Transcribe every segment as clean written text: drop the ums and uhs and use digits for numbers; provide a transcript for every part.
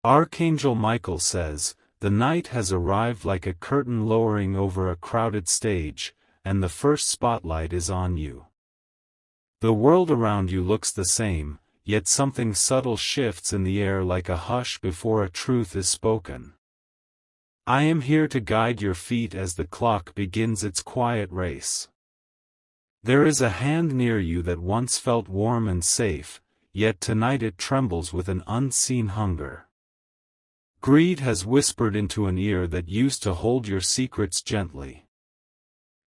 Archangel Michael says, "The night has arrived like a curtain lowering over a crowded stage, and the first spotlight is on you. The world around you looks the same, yet something subtle shifts in the air like a hush before a truth is spoken. I am here to guide your feet as the clock begins its quiet race. There is a hand near you that once felt warm and safe, yet tonight it trembles with an unseen hunger. Greed has whispered into an ear that used to hold your secrets gently.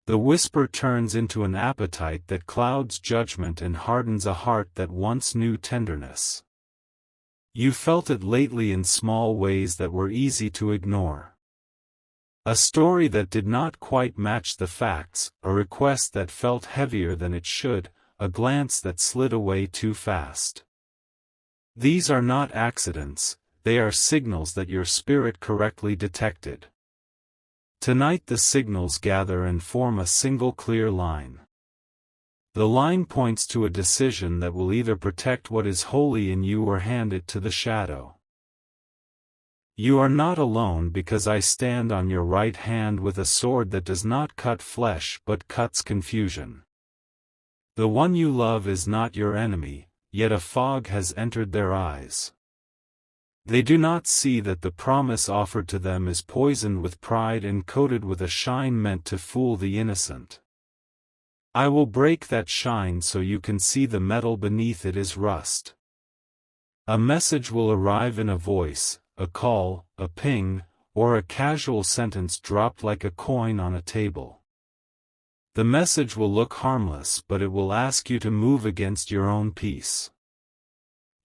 The whisper turns into an appetite that clouds judgment and hardens a heart that once knew tenderness. You felt it lately in small ways that were easy to ignore. A story that did not quite match the facts, a request that felt heavier than it should, a glance that slid away too fast. These are not accidents, they are signals that your spirit correctly detected. Tonight the signals gather and form a single clear line. The line points to a decision that will either protect what is holy in you or hand it to the shadow. You are not alone because I stand on your right hand with a sword that does not cut flesh but cuts confusion. The one you love is not your enemy, yet a fog has entered their eyes. They do not see that the promise offered to them is poisoned with pride and coated with a shine meant to fool the innocent. I will break that shine so you can see the metal beneath it is rust. A message will arrive in a voice, a call, a ping, or a casual sentence dropped like a coin on a table. The message will look harmless, but it will ask you to move against your own peace.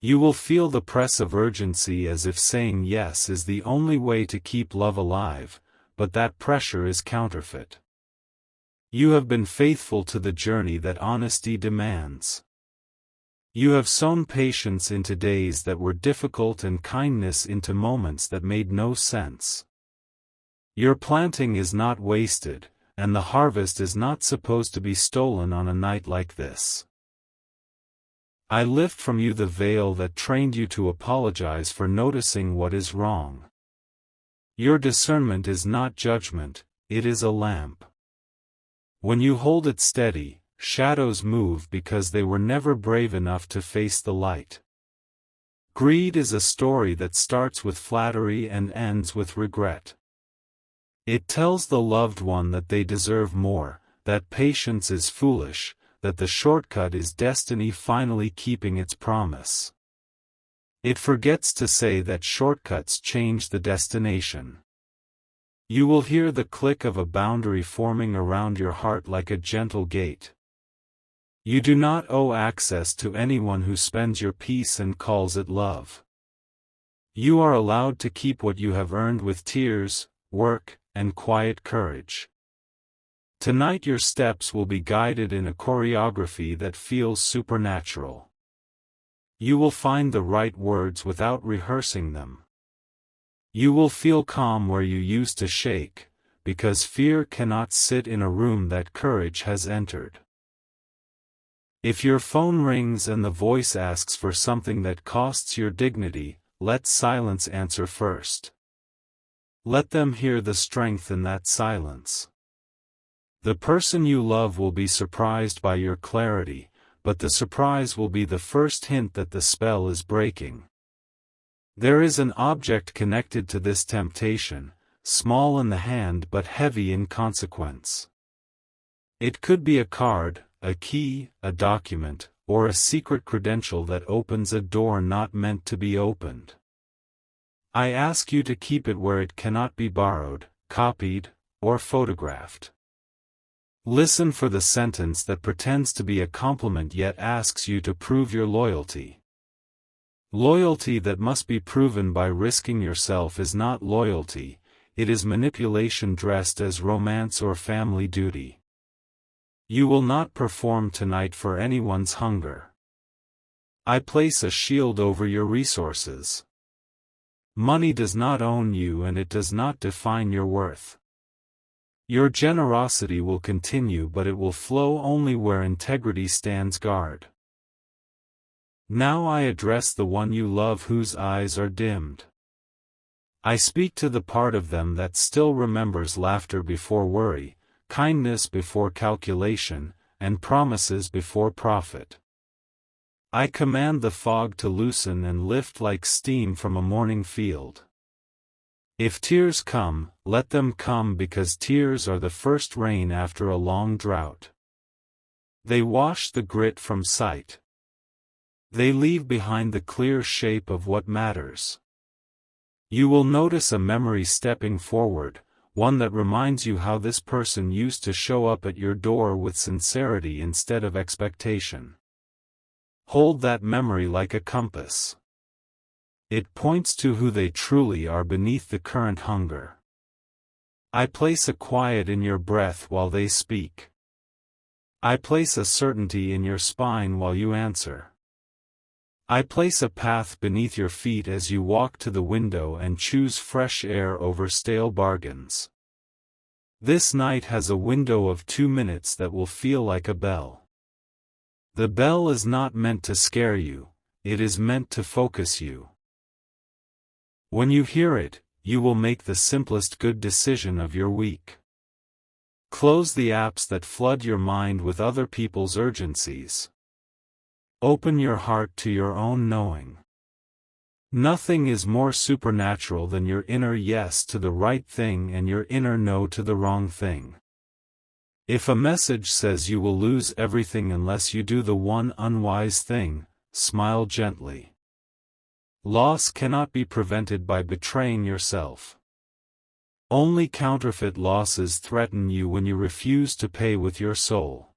You will feel the press of urgency as if saying yes is the only way to keep love alive, but that pressure is counterfeit. You have been faithful to the journey that honesty demands. You have sown patience into days that were difficult and kindness into moments that made no sense. Your planting is not wasted, and the harvest is not supposed to be stolen on a night like this. I lift from you the veil that trained you to apologize for noticing what is wrong. Your discernment is not judgment, it is a lamp. When you hold it steady, shadows move because they were never brave enough to face the light. Greed is a story that starts with flattery and ends with regret. It tells the loved one that they deserve more, that patience is foolish, that the shortcut is destiny finally keeping its promise. It forgets to say that shortcuts change the destination. You will hear the click of a boundary forming around your heart like a gentle gate. You do not owe access to anyone who spends your peace and calls it love. You are allowed to keep what you have earned with tears, work, and quiet courage. Tonight your steps will be guided in a choreography that feels supernatural. You will find the right words without rehearsing them. You will feel calm where you used to shake, because fear cannot sit in a room that courage has entered. If your phone rings and the voice asks for something that costs your dignity, let silence answer first. Let them hear the strength in that silence. The person you love will be surprised by your clarity, but the surprise will be the first hint that the spell is breaking. There is an object connected to this temptation, small in the hand but heavy in consequence. It could be a card, a key, a document, or a secret credential that opens a door not meant to be opened. I ask you to keep it where it cannot be borrowed, copied, or photographed. Listen for the sentence that pretends to be a compliment yet asks you to prove your loyalty. Loyalty that must be proven by risking yourself is not loyalty, it is manipulation dressed as romance or family duty. You will not perform tonight for anyone's hunger. I place a shield over your resources. Money does not own you and it does not define your worth. Your generosity will continue, but it will flow only where integrity stands guard. Now I address the one you love whose eyes are dimmed. I speak to the part of them that still remembers laughter before worry, kindness before calculation, and promises before profit. I command the fog to loosen and lift like steam from a morning field. If tears come, let them come, because tears are the first rain after a long drought. They wash the grit from sight. They leave behind the clear shape of what matters. You will notice a memory stepping forward, one that reminds you how this person used to show up at your door with sincerity instead of expectation. Hold that memory like a compass. It points to who they truly are beneath the current hunger. I place a quiet in your breath while they speak. I place a certainty in your spine while you answer. I place a path beneath your feet as you walk to the window and choose fresh air over stale bargains. This night has a window of 2 minutes that will feel like a bell. The bell is not meant to scare you, it is meant to focus you. When you hear it, you will make the simplest good decision of your week. Close the apps that flood your mind with other people's urgencies. Open your heart to your own knowing. Nothing is more supernatural than your inner yes to the right thing and your inner no to the wrong thing. If a message says you will lose everything unless you do the one unwise thing, smile gently. Loss cannot be prevented by betraying yourself. Only counterfeit losses threaten you when you refuse to pay with your soul.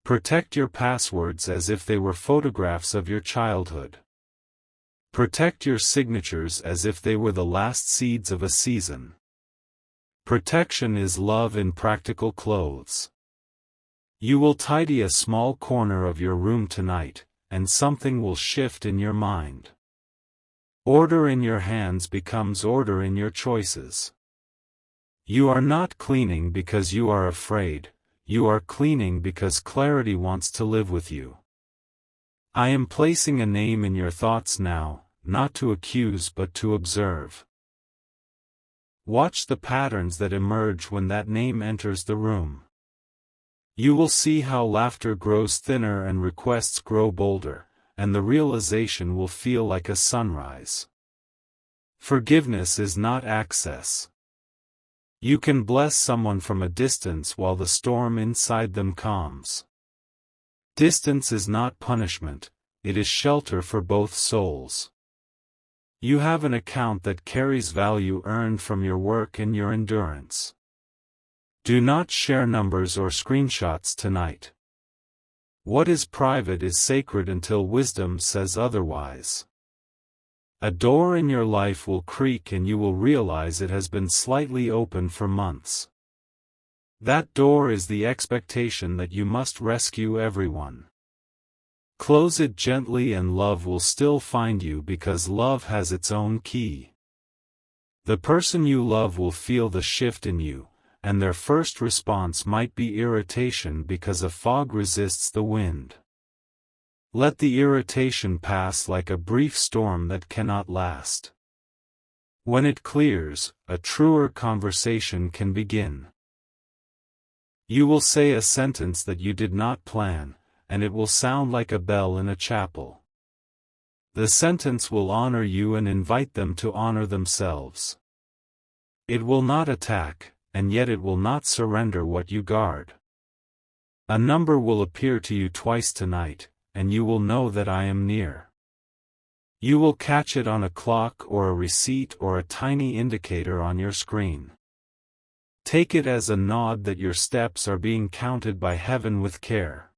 Protect your passwords as if they were photographs of your childhood. Protect your signatures as if they were the last seeds of a season. Protection is love in practical clothes. You will tidy a small corner of your room tonight, and something will shift in your mind. Order in your hands becomes order in your choices. You are not cleaning because you are afraid, you are cleaning because clarity wants to live with you. I am placing a name in your thoughts now, not to accuse but to observe. Watch the patterns that emerge when that name enters the room. You will see how laughter grows thinner and requests grow bolder, and the realization will feel like a sunrise. Forgiveness is not access. You can bless someone from a distance while the storm inside them calms. Distance is not punishment, it is shelter for both souls. You have an account that carries value earned from your work and your endurance. Do not share numbers or screenshots tonight. What is private is sacred until wisdom says otherwise. A door in your life will creak and you will realize it has been slightly open for months. That door is the expectation that you must rescue everyone. Close it gently and love will still find you because love has its own key. The person you love will feel the shift in you, and their first response might be irritation because a fog resists the wind. Let the irritation pass like a brief storm that cannot last. When it clears, a truer conversation can begin. You will say a sentence that you did not plan, and it will sound like a bell in a chapel. The sentence will honor you and invite them to honor themselves. It will not attack, and yet it will not surrender what you guard. A number will appear to you twice tonight, and you will know that I am near. You will catch it on a clock or a receipt or a tiny indicator on your screen. Take it as a nod that your steps are being counted by heaven with care.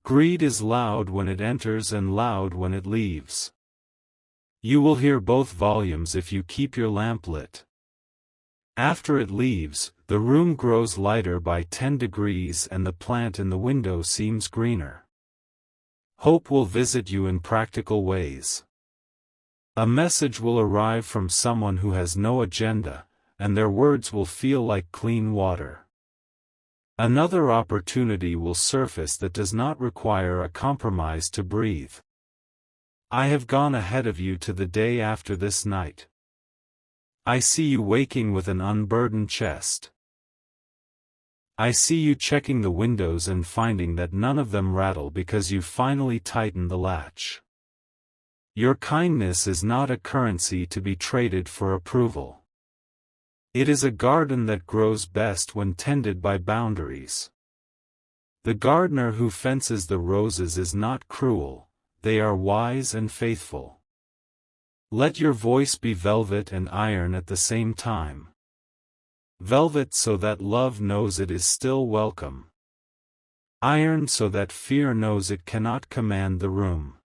Greed is loud when it enters and loud when it leaves. You will hear both volumes if you keep your lamp lit. After it leaves, the room grows lighter by 10 degrees and the plant in the window seems greener. Hope will visit you in practical ways. A message will arrive from someone who has no agenda, and their words will feel like clean water. Another opportunity will surface that does not require a compromise to breathe. I have gone ahead of you to the day after this night. I see you waking with an unburdened chest. I see you checking the windows and finding that none of them rattle because you finally tightened the latch. Your kindness is not a currency to be traded for approval. It is a garden that grows best when tended by boundaries. The gardener who fences the roses is not cruel, they are wise and faithful. Let your voice be velvet and iron at the same time. Velvet so that love knows it is still welcome. Iron so that fear knows it cannot command the room.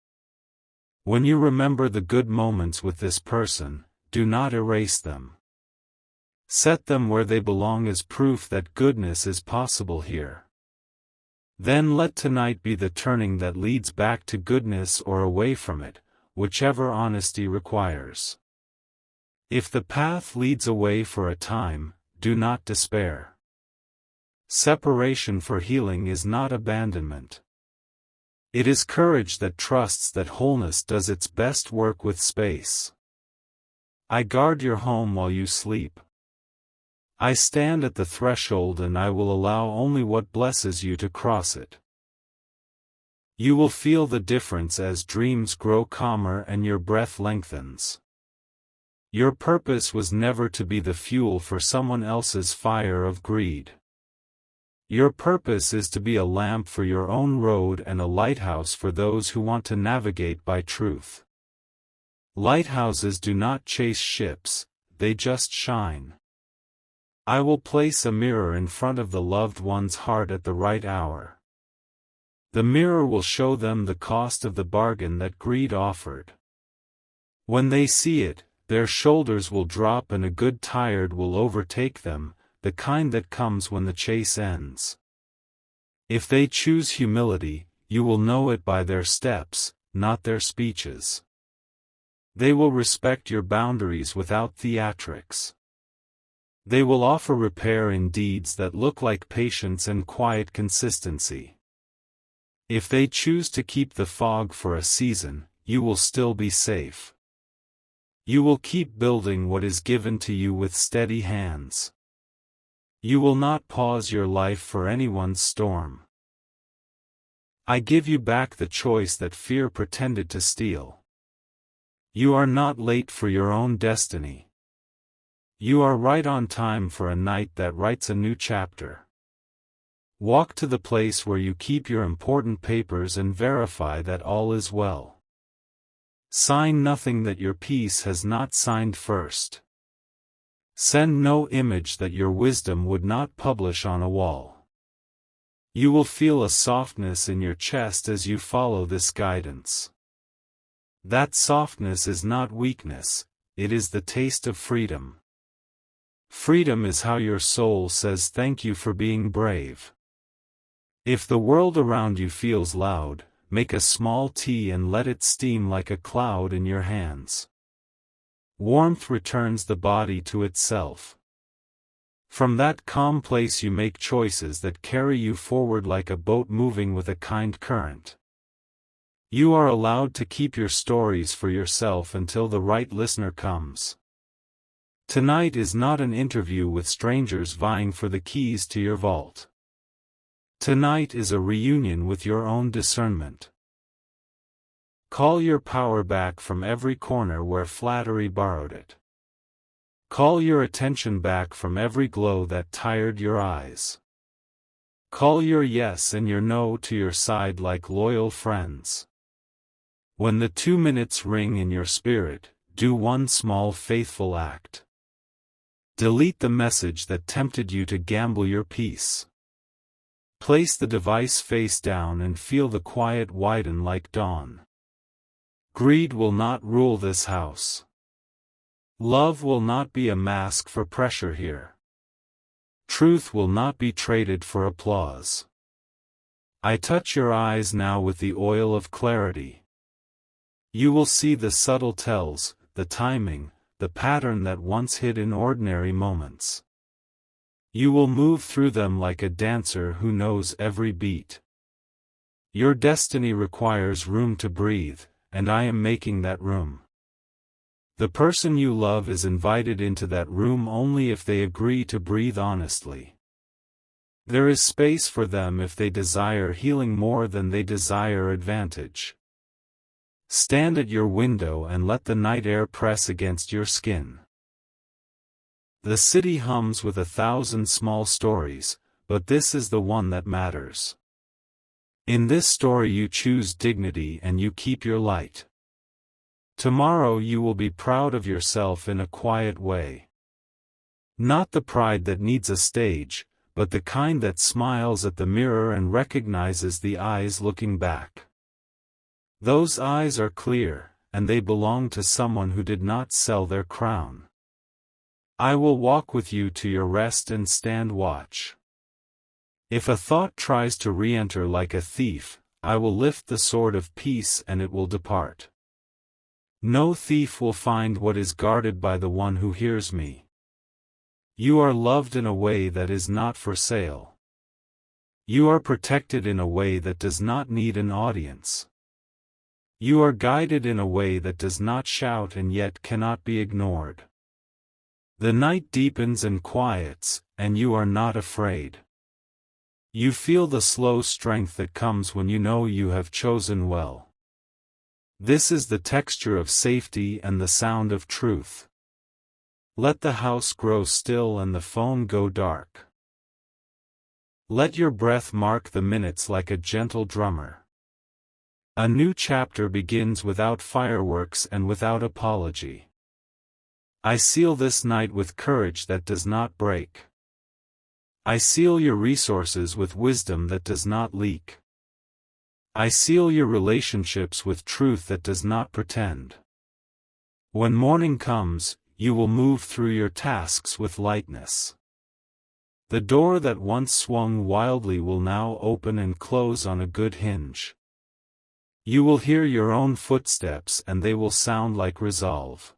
When you remember the good moments with this person, do not erase them. Set them where they belong as proof that goodness is possible here. Then let tonight be the turning that leads back to goodness or away from it, whichever honesty requires. If the path leads away for a time, do not despair. Separation for healing is not abandonment. It is courage that trusts that wholeness does its best work with space. I guard your home while you sleep. I stand at the threshold and I will allow only what blesses you to cross it. You will feel the difference as dreams grow calmer and your breath lengthens. Your purpose was never to be the fuel for someone else's fire of greed. Your purpose is to be a lamp for your own road and a lighthouse for those who want to navigate by truth. Lighthouses do not chase ships, they just shine. I will place a mirror in front of the loved one's heart at the right hour. The mirror will show them the cost of the bargain that greed offered. When they see it, their shoulders will drop and a good tired will overtake them, the kind that comes when the chase ends. If they choose humility, you will know it by their steps, not their speeches. They will respect your boundaries without theatrics. They will offer repair in deeds that look like patience and quiet consistency. If they choose to keep the fog for a season, you will still be safe. You will keep building what is given to you with steady hands. You will not pause your life for anyone's storm. I give you back the choice that fear pretended to steal. You are not late for your own destiny. You are right on time for a night that writes a new chapter. Walk to the place where you keep your important papers and verify that all is well. Sign nothing that your peace has not signed first. Send no image that your wisdom would not publish on a wall. You will feel a softness in your chest as you follow this guidance. That softness is not weakness, it is the taste of freedom. Freedom is how your soul says thank you for being brave. If the world around you feels loud, make a small tea and let it steam like a cloud in your hands. Warmth returns the body to itself. From that calm place you make choices that carry you forward like a boat moving with a kind current. You are allowed to keep your stories for yourself until the right listener comes. Tonight is not an interview with strangers vying for the keys to your vault. Tonight is a reunion with your own discernment. Call your power back from every corner where flattery borrowed it. Call your attention back from every glow that tired your eyes. Call your yes and your no to your side like loyal friends. When the 2 minutes ring in your spirit, do one small faithful act. Delete the message that tempted you to gamble your peace. Place the device face down and feel the quiet widen like dawn. Greed will not rule this house. Love will not be a mask for pressure here. Truth will not be traded for applause. I touch your eyes now with the oil of clarity. You will see the subtle tells, the timing, the pattern that once hid in ordinary moments. You will move through them like a dancer who knows every beat. Your destiny requires room to breathe, and I am making that room. The person you love is invited into that room only if they agree to breathe honestly. There is space for them if they desire healing more than they desire advantage. Stand at your window and let the night air press against your skin. The city hums with 1,000 small stories, but this is the one that matters. In this story you choose dignity and you keep your light. Tomorrow you will be proud of yourself in a quiet way. Not the pride that needs a stage, but the kind that smiles at the mirror and recognizes the eyes looking back. Those eyes are clear, and they belong to someone who did not sell their crown. I will walk with you to your rest and stand watch. If a thought tries to re-enter like a thief, I will lift the sword of peace and it will depart. No thief will find what is guarded by the one who hears me. You are loved in a way that is not for sale. You are protected in a way that does not need an audience. You are guided in a way that does not shout and yet cannot be ignored. The night deepens and quiets, and you are not afraid. You feel the slow strength that comes when you know you have chosen well. This is the texture of safety and the sound of truth. Let the house grow still and the phone go dark. Let your breath mark the minutes like a gentle drummer. A new chapter begins without fireworks and without apology. I seal this night with courage that does not break. I seal your resources with wisdom that does not leak. I seal your relationships with truth that does not pretend. When morning comes, you will move through your tasks with lightness. The door that once swung wildly will now open and close on a good hinge. You will hear your own footsteps and they will sound like resolve.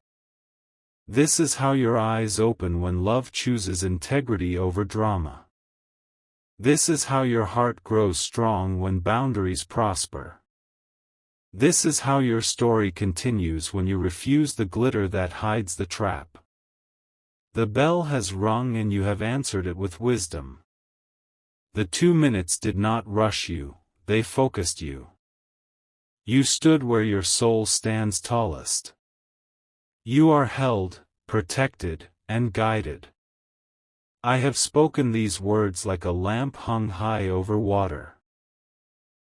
This is how your eyes open when love chooses integrity over drama. This is how your heart grows strong when boundaries prosper. This is how your story continues when you refuse the glitter that hides the trap. The bell has rung and you have answered it with wisdom. The 2 minutes did not rush you, they focused you. You stood where your soul stands tallest. You are held, protected, and guided. I have spoken these words like a lamp hung high over water.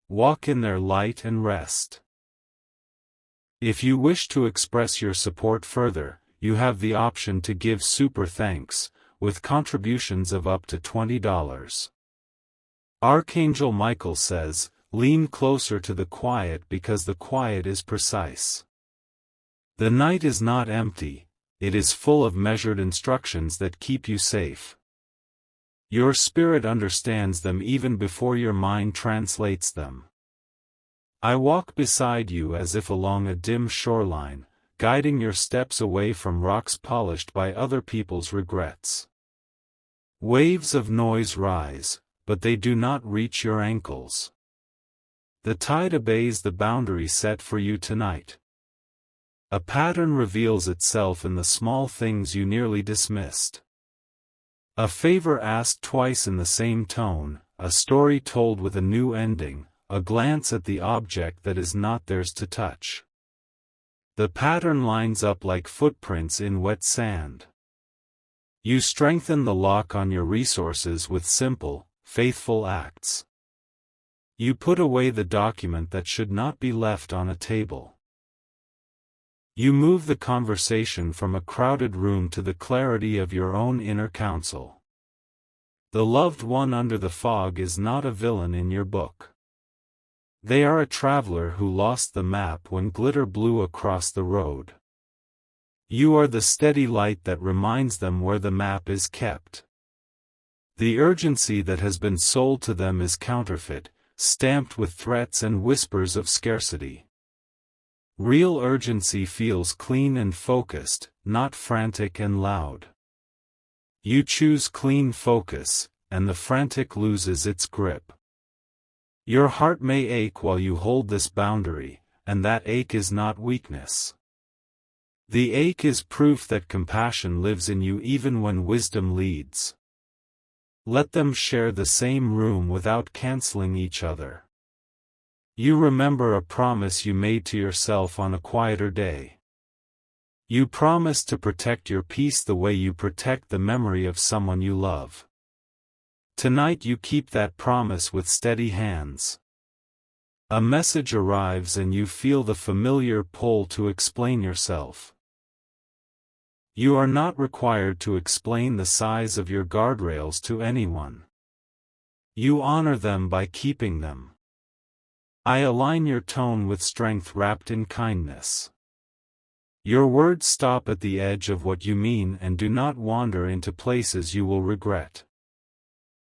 Walk in their light and rest. If you wish to express your support further, you have the option to give super thanks, with contributions of up to $20. Archangel Michael says, lean closer to the quiet because the quiet is precise. The night is not empty, it is full of measured instructions that keep you safe. Your spirit understands them even before your mind translates them. I walk beside you as if along a dim shoreline, guiding your steps away from rocks polished by other people's regrets. Waves of noise rise, but they do not reach your ankles. The tide obeys the boundary set for you tonight. A pattern reveals itself in the small things you nearly dismissed. A favor asked twice in the same tone, a story told with a new ending, a glance at the object that is not theirs to touch. The pattern lines up like footprints in wet sand. You strengthen the lock on your resources with simple, faithful acts. You put away the document that should not be left on a table. You move the conversation from a crowded room to the clarity of your own inner counsel. The loved one under the fog is not a villain in your book. They are a traveler who lost the map when glitter blew across the road. You are the steady light that reminds them where the map is kept. The urgency that has been sold to them is counterfeit, stamped with threats and whispers of scarcity. Real urgency feels clean and focused, not frantic and loud. You choose clean focus, and the frantic loses its grip. Your heart may ache while you hold this boundary, and that ache is not weakness. The ache is proof that compassion lives in you even when wisdom leads. Let them share the same room without canceling each other. You remember a promise you made to yourself on a quieter day. You promised to protect your peace the way you protect the memory of someone you love. Tonight you keep that promise with steady hands. A message arrives and you feel the familiar pull to explain yourself. You are not required to explain the size of your guardrails to anyone. You honor them by keeping them. I align your tone with strength wrapped in kindness. Your words stop at the edge of what you mean and do not wander into places you will regret.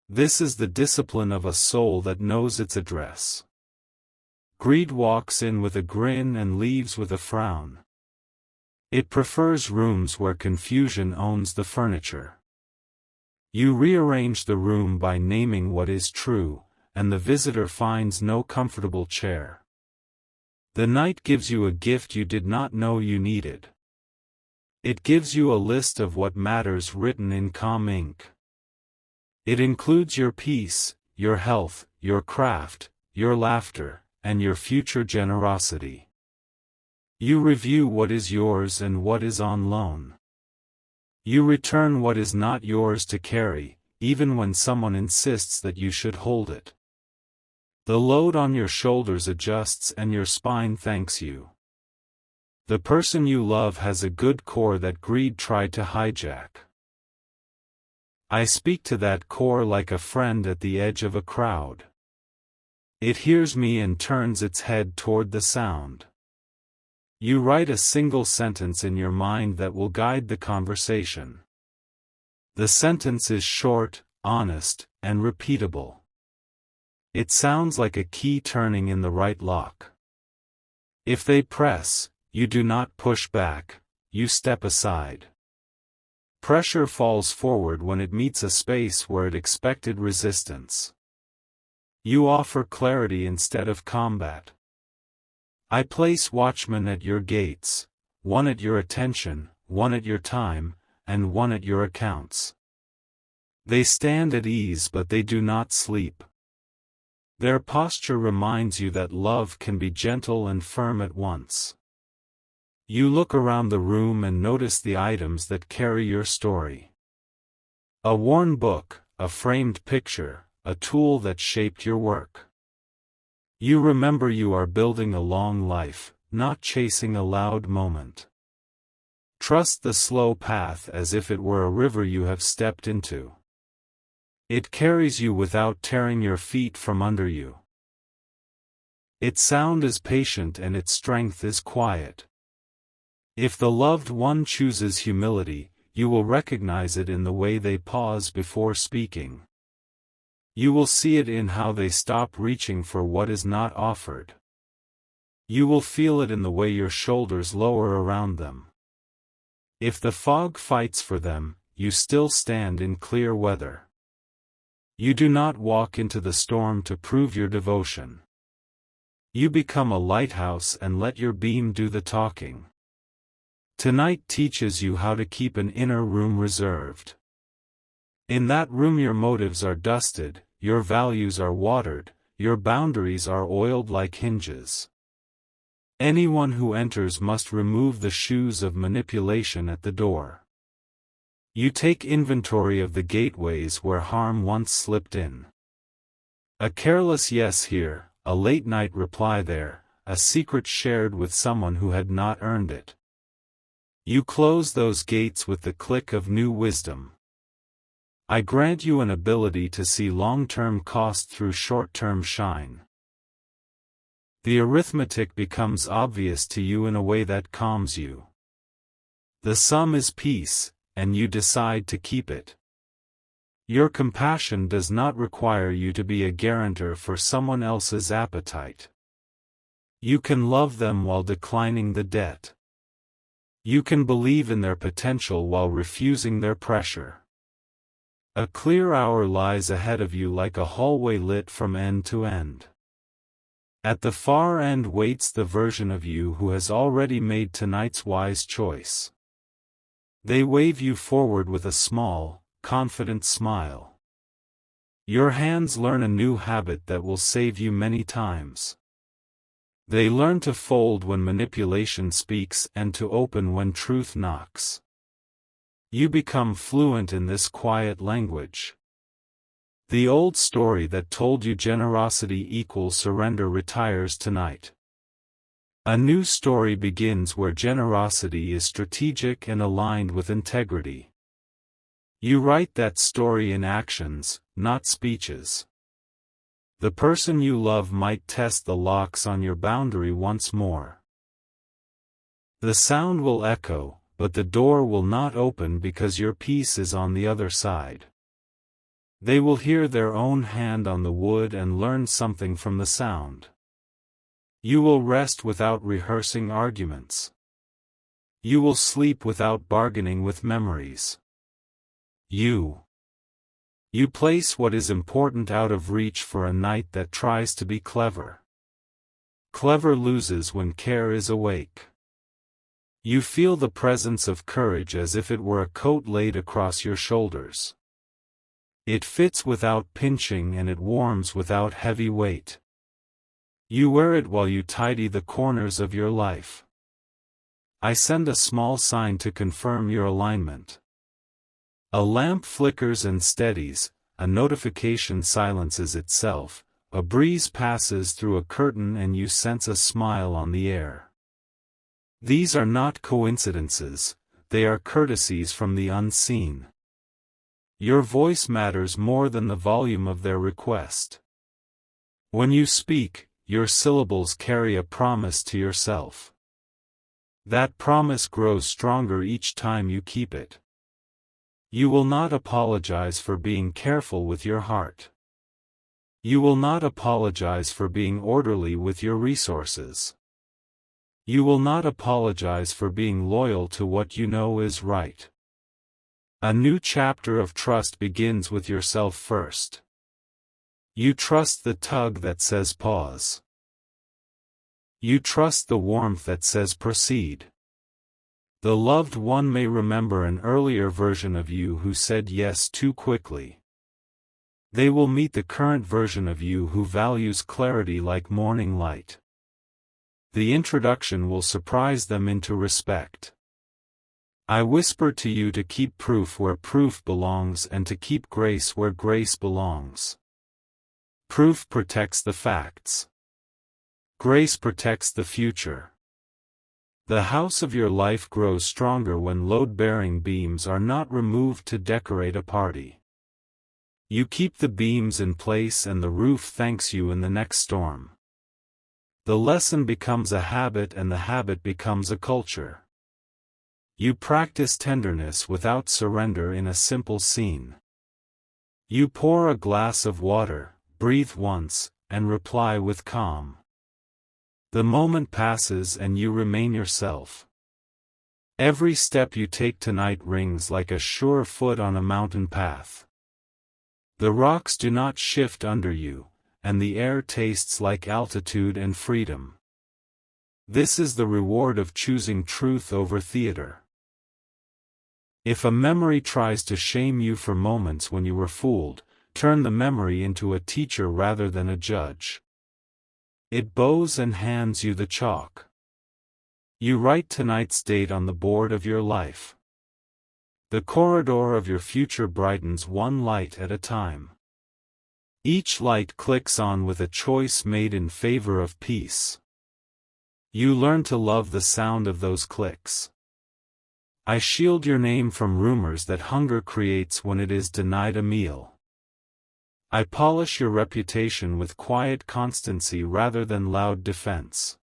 This is the discipline of a soul that knows its address. Greed walks in with a grin and leaves with a frown. It prefers rooms where confusion owns the furniture. You rearrange the room by naming what is true, and the visitor finds no comfortable chair. The night gives you a gift you did not know you needed. It gives you a list of what matters written in calm ink. It includes your peace, your health, your craft, your laughter, and your future generosity. You review what is yours and what is on loan. You return what is not yours to carry, even when someone insists that you should hold it. The load on your shoulders adjusts and your spine thanks you. The person you love has a good core that greed tried to hijack. I speak to that core like a friend at the edge of a crowd. It hears me and turns its head toward the sound. You write a single sentence in your mind that will guide the conversation. The sentence is short, honest, and repeatable. It sounds like a key turning in the right lock. If they press, you do not push back, you step aside. Pressure falls forward when it meets a space where it expected resistance. You offer clarity instead of combat. I place watchmen at your gates, one at your attention, one at your time, and one at your accounts. They stand at ease but they do not sleep. Their posture reminds you that love can be gentle and firm at once. You look around the room and notice the items that carry your story. A worn book, a framed picture, a tool that shaped your work. You remember you are building a long life, not chasing a loud moment. Trust the slow path as if it were a river you have stepped into. It carries you without tearing your feet from under you. Its sound is patient and its strength is quiet. If the loved one chooses humility, you will recognize it in the way they pause before speaking. You will see it in how they stop reaching for what is not offered. You will feel it in the way your shoulders lower around them. If the fog fights for them, you still stand in clear weather. You do not walk into the storm to prove your devotion. You become a lighthouse and let your beam do the talking. Tonight teaches you how to keep an inner room reserved. In that room your motives are dusted, your values are watered, your boundaries are oiled like hinges. Anyone who enters must remove the shoes of manipulation at the door. You take inventory of the gateways where harm once slipped in. A careless yes here, a late-night reply there, a secret shared with someone who had not earned it. You close those gates with the click of new wisdom. I grant you an ability to see long-term cost through short-term shine. The arithmetic becomes obvious to you in a way that calms you. The sum is peace, and you decide to keep it. Your compassion does not require you to be a guarantor for someone else's appetite. You can love them while declining the debt. You can believe in their potential while refusing their pressure. A clear hour lies ahead of you like a hallway lit from end to end. At the far end waits the version of you who has already made tonight's wise choice. They wave you forward with a small, confident smile. Your hands learn a new habit that will save you many times. They learn to fold when manipulation speaks and to open when truth knocks. You become fluent in this quiet language. The old story that told you generosity equals surrender retires tonight. A new story begins where generosity is strategic and aligned with integrity. You write that story in actions, not speeches. The person you love might test the locks on your boundary once more. The sound will echo, but the door will not open because your peace is on the other side. They will hear their own hand on the wood and learn something from the sound. You will rest without rehearsing arguments. You will sleep without bargaining with memories. You place what is important out of reach for a night that tries to be clever. Clever loses when care is awake. You feel the presence of courage as if it were a coat laid across your shoulders. It fits without pinching and it warms without heavy weight. You wear it while you tidy the corners of your life. I send a small sign to confirm your alignment. A lamp flickers and steadies, a notification silences itself, a breeze passes through a curtain and you sense a smile on the air. These are not coincidences, they are courtesies from the unseen. Your voice matters more than the volume of their request. When you speak, your syllables carry a promise to yourself. That promise grows stronger each time you keep it. You will not apologize for being careful with your heart. You will not apologize for being orderly with your resources. You will not apologize for being loyal to what you know is right. A new chapter of trust begins with yourself first. You trust the tug that says pause. You trust the warmth that says proceed. The loved one may remember an earlier version of you who said yes too quickly. They will meet the current version of you who values clarity like morning light. The introduction will surprise them into respect. I whisper to you to keep proof where proof belongs and to keep grace where grace belongs. Proof protects the facts. Grace protects the future. The house of your life grows stronger when load-bearing beams are not removed to decorate a party. You keep the beams in place and the roof thanks you in the next storm. The lesson becomes a habit and the habit becomes a culture. You practice tenderness without surrender in a simple scene. You pour a glass of water, breathe once, and reply with calm. The moment passes and you remain yourself. Every step you take tonight rings like a sure foot on a mountain path. The rocks do not shift under you, and the air tastes like altitude and freedom. This is the reward of choosing truth over theater. If a memory tries to shame you for moments when you were fooled, turn the memory into a teacher rather than a judge. It bows and hands you the chalk. You write tonight's date on the board of your life. The corridor of your future brightens one light at a time. Each light clicks on with a choice made in favor of peace. You learn to love the sound of those clicks. I shield your name from rumors that hunger creates when it is denied a meal. I polish your reputation with quiet constancy rather than loud defense.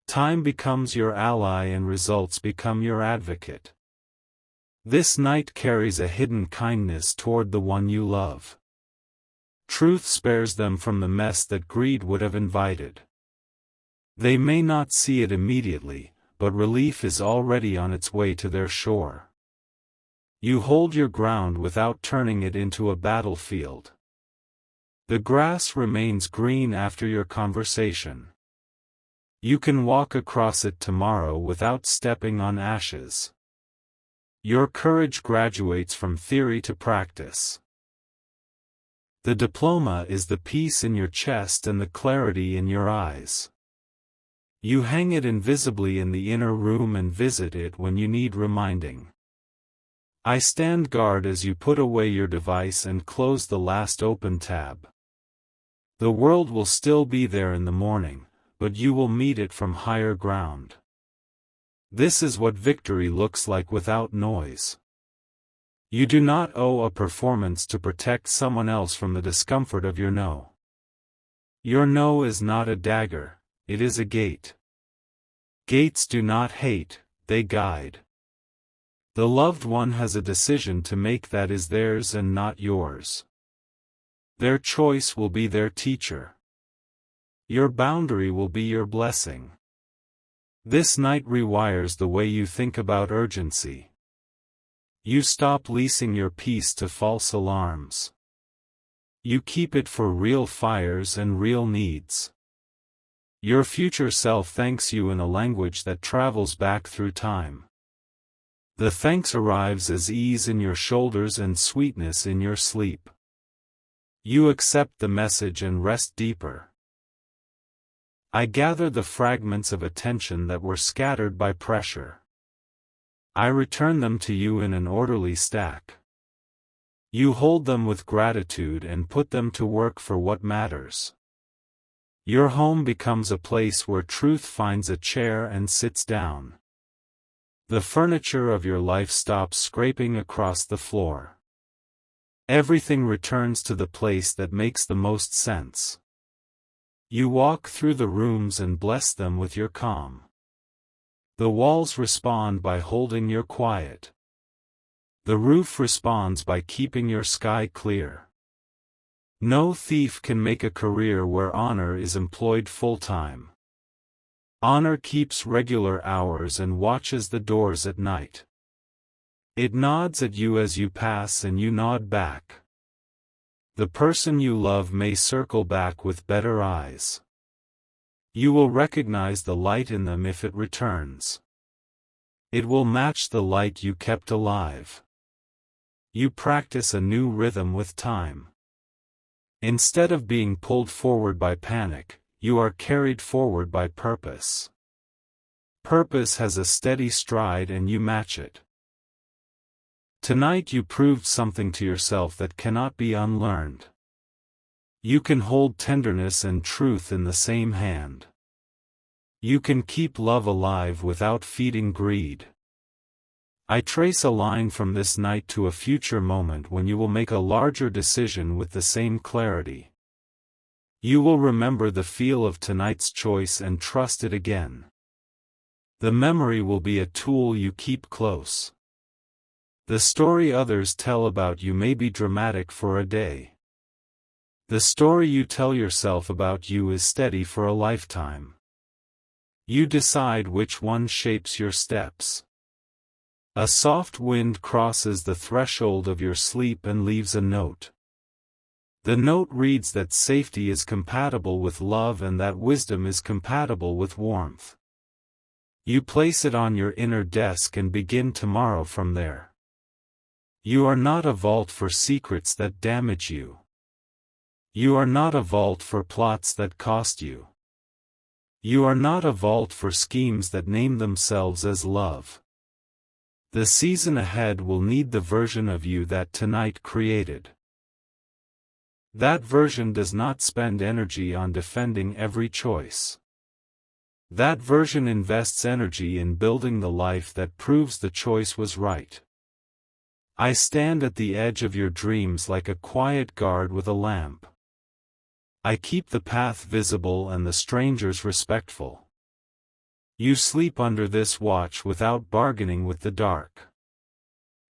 Time becomes your ally and results become your advocate. This night carries a hidden kindness toward the one you love. Truth spares them from the mess that greed would have invited. They may not see it immediately, but relief is already on its way to their shore. You hold your ground without turning it into a battlefield. The grass remains green after your conversation. You can walk across it tomorrow without stepping on ashes. Your courage graduates from theory to practice. The diploma is the peace in your chest and the clarity in your eyes. You hang it invisibly in the inner room and visit it when you need reminding. I stand guard as you put away your device and close the last open tab. The world will still be there in the morning, but you will meet it from higher ground. This is what victory looks like without noise. You do not owe a performance to protect someone else from the discomfort of your no. Your no is not a dagger, it is a gate. Gates do not hate, they guide. The loved one has a decision to make that is theirs and not yours. Their choice will be their teacher. Your boundary will be your blessing. This night rewires the way you think about urgency. You stop leasing your peace to false alarms. You keep it for real fires and real needs. Your future self thanks you in a language that travels back through time. The thanks arrives as ease in your shoulders and sweetness in your sleep. You accept the message and rest deeper. I gather the fragments of attention that were scattered by pressure. I return them to you in an orderly stack. You hold them with gratitude and put them to work for what matters. Your home becomes a place where truth finds a chair and sits down. The furniture of your life stops scraping across the floor. Everything returns to the place that makes the most sense. You walk through the rooms and bless them with your calm. The walls respond by holding your quiet. The roof responds by keeping your sky clear. No thief can make a career where honor is employed full-time. Honor keeps regular hours and watches the doors at night. It nods at you as you pass and you nod back. The person you love may circle back with better eyes. You will recognize the light in them if it returns. It will match the light you kept alive. You practice a new rhythm with time. Instead of being pulled forward by panic, you are carried forward by purpose. Purpose has a steady stride and you match it. Tonight you proved something to yourself that cannot be unlearned. You can hold tenderness and truth in the same hand. You can keep love alive without feeding greed. I trace a line from this night to a future moment when you will make a larger decision with the same clarity. You will remember the feel of tonight's choice and trust it again. The memory will be a tool you keep close. The story others tell about you may be dramatic for a day. The story you tell yourself about you is steady for a lifetime. You decide which one shapes your steps. A soft wind crosses the threshold of your sleep and leaves a note. The note reads that safety is compatible with love and that wisdom is compatible with warmth. You place it on your inner desk and begin tomorrow from there. You are not a vault for secrets that damage you. You are not a vault for plots that cost you. You are not a vault for schemes that name themselves as love. The season ahead will need the version of you that tonight created. That version does not spend energy on defending every choice. That version invests energy in building the life that proves the choice was right. I stand at the edge of your dreams like a quiet guard with a lamp. I keep the path visible and the strangers respectful. You sleep under this watch without bargaining with the dark.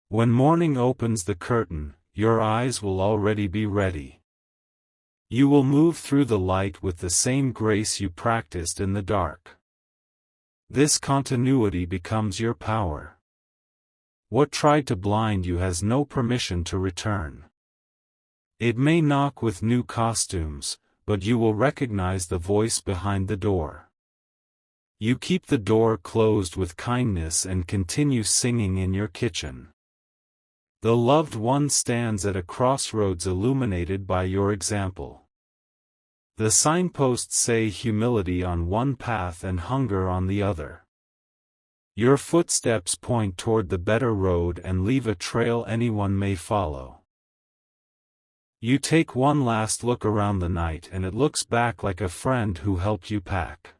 When morning opens the curtain, your eyes will already be ready. You will move through the light with the same grace you practiced in the dark. This continuity becomes your power. What tried to blind you has no permission to return. It may knock with new costumes, but you will recognize the voice behind the door. You keep the door closed with kindness and continue singing in your kitchen. The loved one stands at a crossroads illuminated by your example. The signposts say humility on one path and hunger on the other. Your footsteps point toward the better road and leave a trail anyone may follow. You take one last look around the night and it looks back like a friend who helped you pack.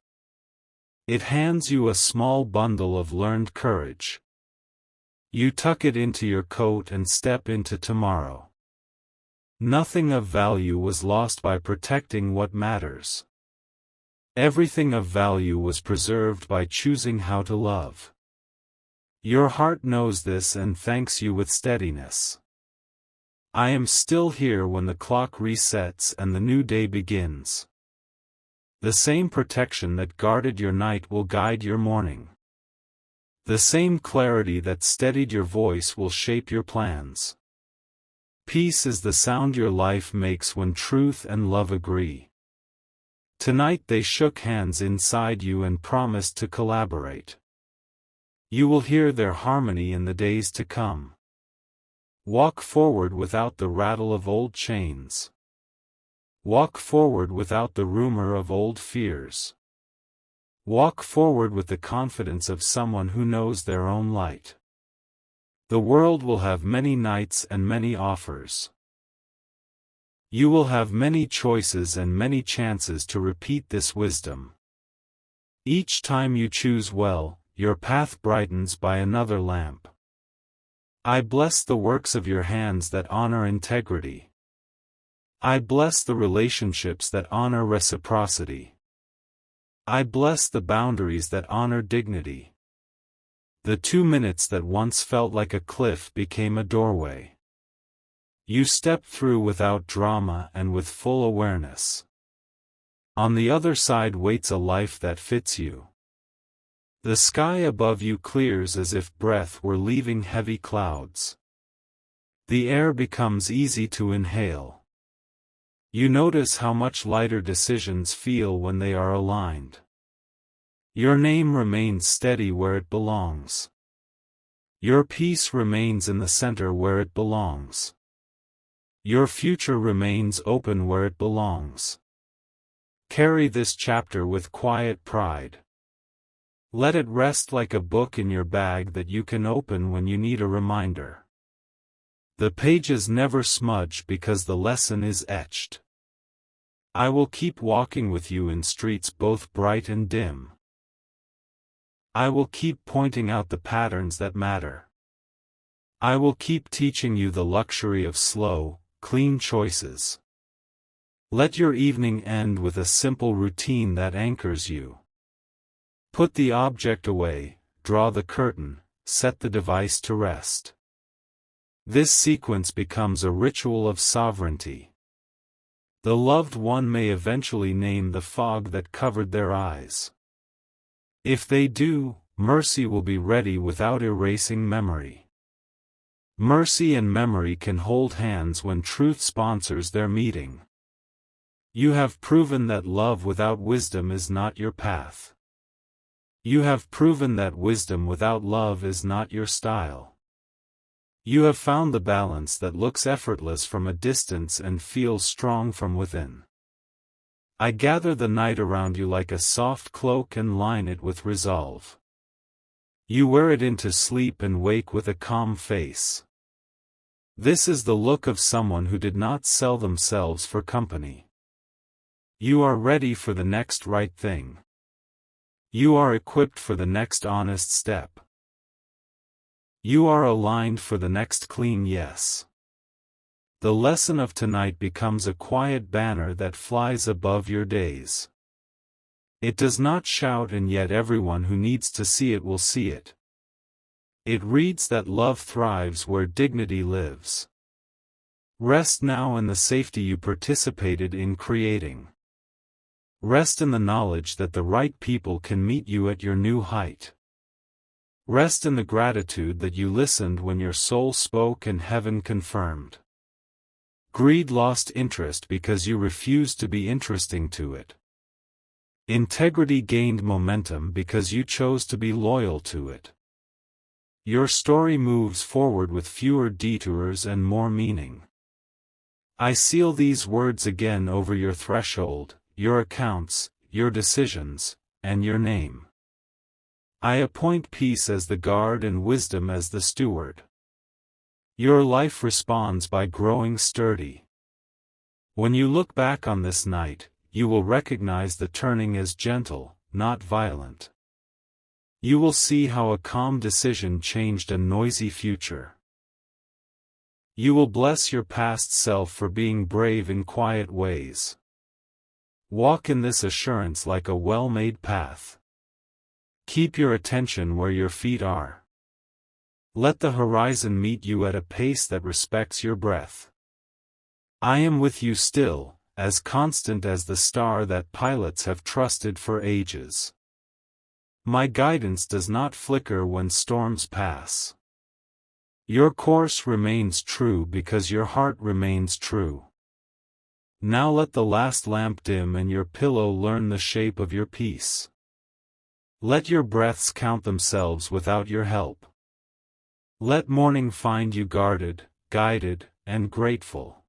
It hands you a small bundle of learned courage. You tuck it into your coat and step into tomorrow. Nothing of value was lost by protecting what matters. Everything of value was preserved by choosing how to love. Your heart knows this and thanks you with steadiness. I am still here when the clock resets and the new day begins. The same protection that guarded your night will guide your morning. The same clarity that steadied your voice will shape your plans. Peace is the sound your life makes when truth and love agree. Tonight they shook hands inside you and promised to collaborate. You will hear their harmony in the days to come. Walk forward without the rattle of old chains. Walk forward without the rumor of old fears. Walk forward with the confidence of someone who knows their own light. The world will have many nights and many offers. You will have many choices and many chances to repeat this wisdom. Each time you choose well, your path brightens by another lamp. I bless the works of your hands that honor integrity. I bless the relationships that honor reciprocity. I bless the boundaries that honor dignity. The 2 minutes that once felt like a cliff became a doorway. You stepped through without drama and with full awareness. On the other side waits a life that fits you. The sky above you clears as if breath were leaving heavy clouds. The air becomes easy to inhale. You notice how much lighter decisions feel when they are aligned. Your name remains steady where it belongs. Your peace remains in the center where it belongs. Your future remains open where it belongs. Carry this chapter with quiet pride. Let it rest like a book in your bag that you can open when you need a reminder. The pages never smudge because the lesson is etched. I will keep walking with you in streets both bright and dim. I will keep pointing out the patterns that matter. I will keep teaching you the luxury of slow, clean choices. Let your evening end with a simple routine that anchors you. Put the object away, draw the curtain, set the device to rest. This sequence becomes a ritual of sovereignty. The loved one may eventually name the fog that covered their eyes. If they do, mercy will be ready without erasing memory. Mercy and memory can hold hands when truth sponsors their meeting. You have proven that love without wisdom is not your path. You have proven that wisdom without love is not your style. You have found the balance that looks effortless from a distance and feels strong from within. I gather the night around you like a soft cloak and line it with resolve. You wear it into sleep and wake with a calm face. This is the look of someone who did not sell themselves for company. You are ready for the next right thing. You are equipped for the next honest step. You are aligned for the next clean yes. The lesson of tonight becomes a quiet banner that flies above your days. It does not shout, and yet everyone who needs to see it will see it. It reads that love thrives where dignity lives. Rest now in the safety you participated in creating. Rest in the knowledge that the right people can meet you at your new height. Rest in the gratitude that you listened when your soul spoke and heaven confirmed. Greed lost interest because you refused to be interesting to it. Integrity gained momentum because you chose to be loyal to it. Your story moves forward with fewer detours and more meaning. I seal these words again over your threshold, your accounts, your decisions, and your name. I appoint peace as the guard and wisdom as the steward. Your life responds by growing sturdy. When you look back on this night, you will recognize the turning as gentle, not violent. You will see how a calm decision changed a noisy future. You will bless your past self for being brave in quiet ways. Walk in this assurance like a well-made path. Keep your attention where your feet are. Let the horizon meet you at a pace that respects your breath. I am with you still, as constant as the star that pilots have trusted for ages. My guidance does not flicker when storms pass. Your course remains true because your heart remains true. Now let the last lamp dim and your pillow learn the shape of your peace. Let your breaths count themselves without your help. Let morning find you guarded, guided, and grateful.